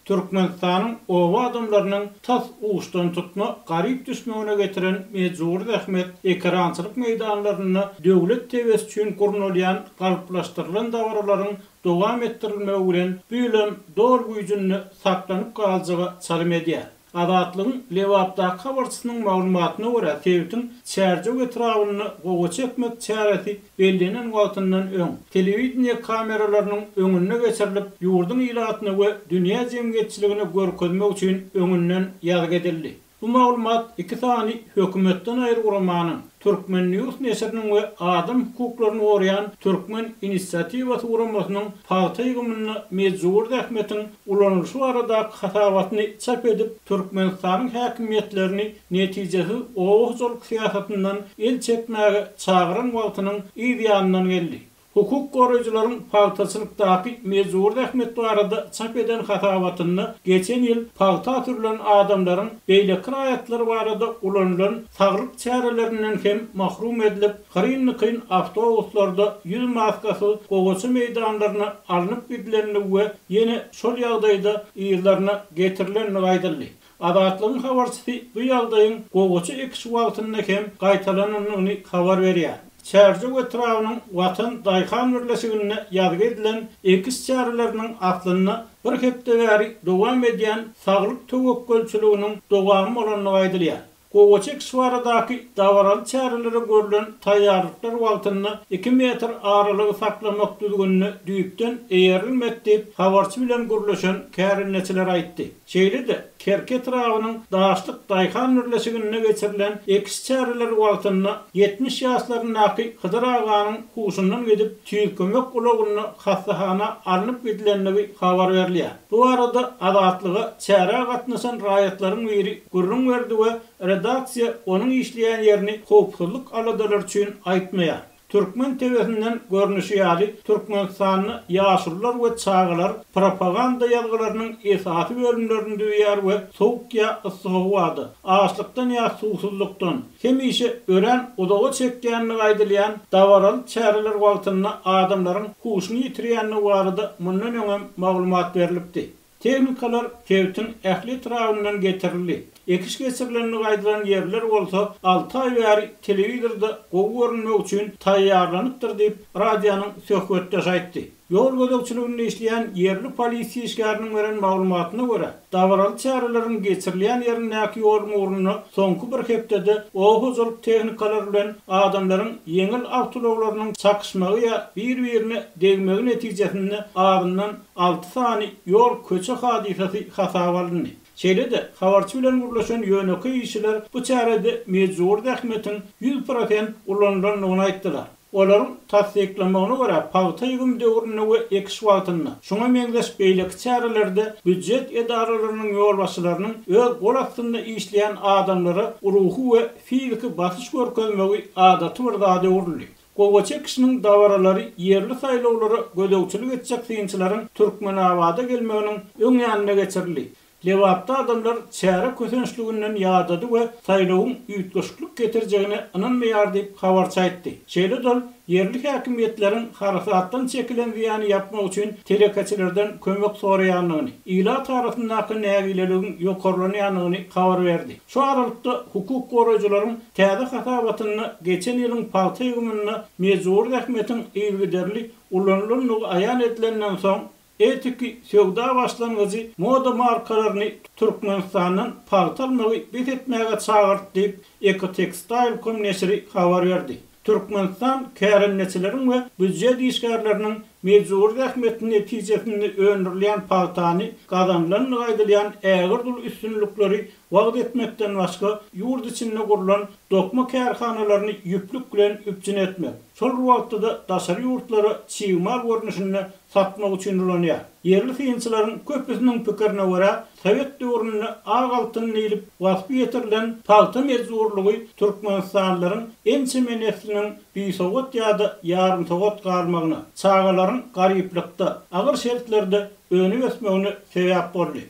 Türkmenistan'ın owa adamlarynyň tas uçdan tutma garyp düşmegine getiren Mejzuur Ähmet ekrançylyk meýdanlaryny döwlet tebesi üçin gurnulýan galyplaşdyrylan dawarlaryň dowam etdirilmegi bilen büýlem dor güýjüni saklanyp galjagy çalym edýär. Adatlygyň Lewapda habarçysynyň maglumatyna görä, Tewtiň çärjek etrawyny gowa çekmek çäresi bellenen wagtyndan öň telewiziýa kameralarynyň öňüne geçirilip, ýurdun ilatyny we dünýä jemgyýetçiligini görkezmek üçin öňünden ýazyk edildi. Bu maglumat iki sany hökümetden aýry uramanyň Türkmen News nesriniň we adam hukuklaryny goraýan Türkmen inisiatiwasy uramasynyň paýtygymyny Mejzuur Ähmetiň ulanýyşy barada hatawatyny çap edip Türkmenistanyň häkimetlerini netijesi owuzlyk syýasatyndan el çekmäge çagyran wagtynyň ýanyndan geldi. Hukuk goraýjylaryň paýtaçylykdaky Mejzuur Ähmet barada çap eden hatawatyny geçen ýyl paýta türlen adamlaryň beýleki raýatlary barada ulanylan saglyk çärelerinden hem mahrum edilip, kyn awtobuslarda ýüz maskasy gowaçy meýdanlaryna alınıp gidilenini we ýene şol ýagdaýda ýyllaryna getirilenini gaýdyldy. Adatlygyň habarçysy bu ýagdaýyň gowaçy ekşi wagtyna hem gaýtalanynyny habar berýär. Çärjek etrawynyň Watan Daýhan birleşigine ýazyk edilen ekis çärelerini atlyny bir hepde bäri dowam edýän saglyk töwekkülçiliginiň dowamy bolanyny gaýdylýar. Gowaçyk şwaradaky dawaral çärelere görülen taýýarlyklar wagtyny 2 metr aralygy saklamak düzgünini düýpden eýerilmek diýip habarçy bilen gürleşen kärinleçiler aýtdy. Şeýle-de Kerke etrawynyň Daşlyk Daýhan birleşigine geçirilen ekis çäreler wagtyny 70 ýaşlarynaky Hydyr aganyň huşundan gedip tüýkömek ulagyny hastahana alınıp gidilenini habar berilýär. Bu arada adatlyga çäre gatnaşan raýatlaryň biri gürrüň berdi we redaksiýa onuň işleýän ýerini howpsuzlyk aladalar üçin aýtmaýar. Türkmen tebesinden görnüşi ýaly Türkmenistanyny ýaşurlar we çağlar propaganda ýazgylarynyň esasy bölümlerini duýar we soğukya yssygy, açlykdan ýa susuzlukdan hemişe ören odaga çekýänini gaýdylýan dawaral çäreler wagtyny adamlaryň huşuny ýitirýänini barada mundan öňe maglumat berilipdi. Tehnikalar Tewtiň ähli etrawynyň getirildi. Ekiş geçirilenini gaýdylan ýerler bolsa 6 aý bäri telewizorda gowy görünmek üçin taýýarlanypdyr diýip radionyň söhbetde aýtdy. Ýol gözegçiliginde işleýän ýerli polisiýa işgäriniň beren maglumatyna görä, dawaral çäreleriň geçirilýän ýerindäki ýol muruny soňky bir hepdede owuzlyk tehnikalar bilen adamlaryň ýeňil awtolawlarynyň çakışmagy ýa bir-birini degmegi netijesinde aryndan 6 sany ýol köçe hadisesi hasaba alındy. Şeýle-de habarçy bilen gürleşen ýöneki işçiler bu çärede Mejzuur Ähmetiň 100% ulanylanyny aýtdylar. Olaryň tasdiklamagyna görä paýta ýygym döwrüne we ekşi wagtyna şoňa meňzeş beýleki çärelerde büdjet edaralarynyň ýolbaşçylarynyň öz gol astynda işleýän adamlara ruhy we fiziki basyş görkezmegi adaty bir zady uruldy. Gowaçy kişiniň dawaralary ýerli saýlawlara gödegçilik etjek synçylaryň Türkmen awada gelmeginiň öň ýanyna geçirildi. Lewapda adamlar çäre kösençliginden ýadady we saýlawyň ýetgeşlik getirjegine inanmaýar diýip habarçy aýtdy. Şeýle-de ýerli häkimetleriň harasatdan çekilen ziýany ýapmak üçin telekaçylardan kömek soraýanlygyny, ila tarapyndaky nägileligiň ýokarlanýanyny habar berdi. Şu aralykda hukuk goraýjylaryň täze hatawatyny geçen ýylyň paýta ýygymyny Mejzuur Ähmetiň ýylgyderli ulanylanyny aýan edilenden soň etiki söwda başlangyjy moda markalaryny Türkmenistanyň paýtalmagy betetmäge çagyrdy diýip Ekotextile nesri habar berdi. Türkmenistan kärinleçileriň we büdjet işgärleriniň Mejzuur Ähmetiň netijesini öňürleýän paýtany gazanylanyny gaýdylýan ägirdul üstünlükleri wagt etmekden başga ýurt içinde gurulan dokma kärhanalaryny ýüplük bilen üpjün etmek. Şol wagtda daşary ýurtlary çiýmal görnüşinde satmak üçin ulanýar. Ýerli synçylaryň köpüsiniň pikirine görä, Sowet döwründe agaltyny ýylip wasp ýetirilen paýta mejburlygy Türkmenistanlylaryň ençe menesliniň biýsowat ýa-da ýarym sowat galmagyna, çağalaryň garyplykda, agyr şertlerde öňe geçmegine sebäp boldy.